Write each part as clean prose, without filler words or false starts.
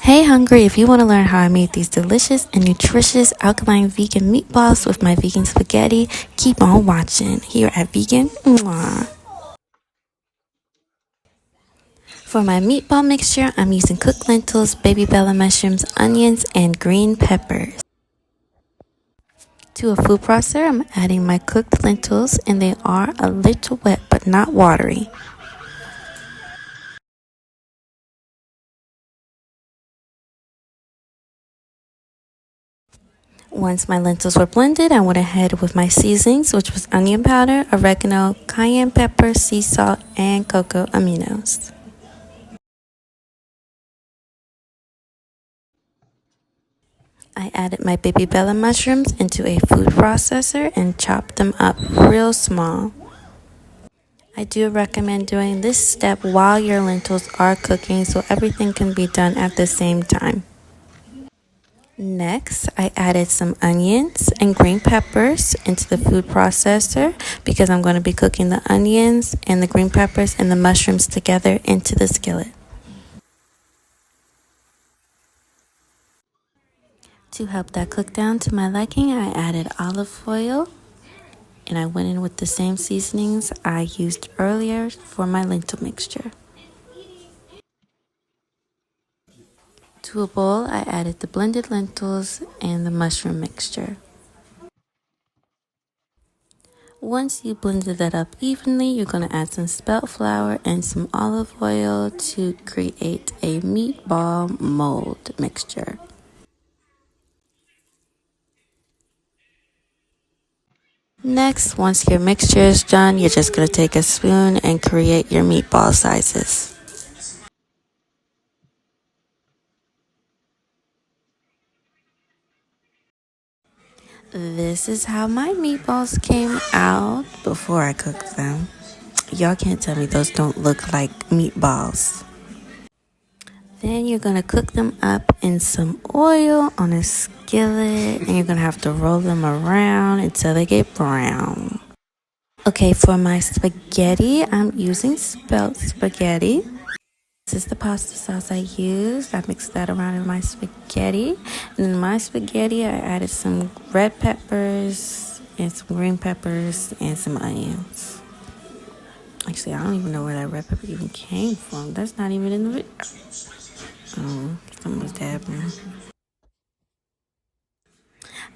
Hey hungry, if you want to learn how I made these delicious and nutritious alkaline vegan meatballs with my vegan spaghetti, keep on watching here at Vegan. Mwah. For my meatball mixture, I'm using cooked lentils, baby bella mushrooms, onions, and green peppers. To a food processor, I'm adding my cooked lentils, and they are a little wet but not watery. Once my lentils were blended, I went ahead with my seasonings, which was onion powder, oregano, cayenne pepper, sea salt, and cocoa aminos. I added my baby bella mushrooms into a food processor and chopped them up real small. I do recommend doing this step while your lentils are cooking so everything can be done at the same time. Next, I added some onions and green peppers into the food processor because I'm going to be cooking the onions and the green peppers and the mushrooms together into the skillet. To help that cook down to my liking, I added olive oil and I went in with the same seasonings I used earlier for my lentil mixture. To a bowl, I added the blended lentils and the mushroom mixture. Once you blended that up evenly, you're going to add some spelt flour and some olive oil to create a meatball mold mixture. Next, once your mixture is done, you're just going to take a spoon and create your meatball sizes. This is how my meatballs came out before I cooked them. Y'all can't tell me those don't look like meatballs. Then you're going to cook them up in some oil on a skillet, and you're going to have to roll them around until they get brown. Okay, for my spaghetti, I'm using spelt spaghetti. This is the pasta sauce I used. I mixed that around in my spaghetti. And in my spaghetti, I added some red peppers and some green peppers and some onions. Actually, I don't even know where that red pepper even came from. That's not even in the video. Oh, something was happening.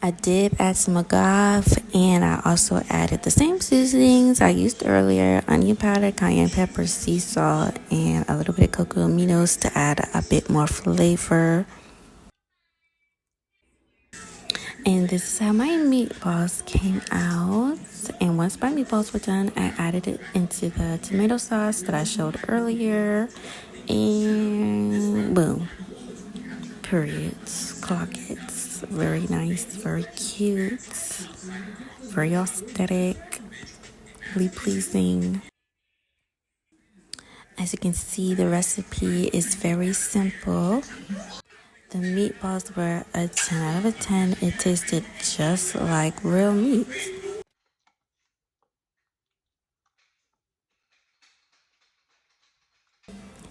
I did add some agave, and I also added the same seasonings I used earlier: onion powder, cayenne pepper, sea salt, and a little bit of cocoa aminos to add a bit more flavor. And this is how my meatballs came out. And once my meatballs were done, I added it into the tomato sauce that I showed earlier, and boom, periods, clock it. Very nice, very cute, very aesthetic, really pleasing. As you can see, the recipe is very simple. The meatballs were a 10 out of a 10. It tasted just like real meat.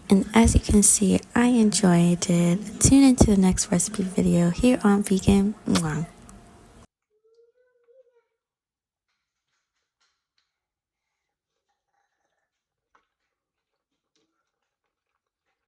And as you can see, I enjoyed it. Tune into the next recipe video here on Vegan. Mwah.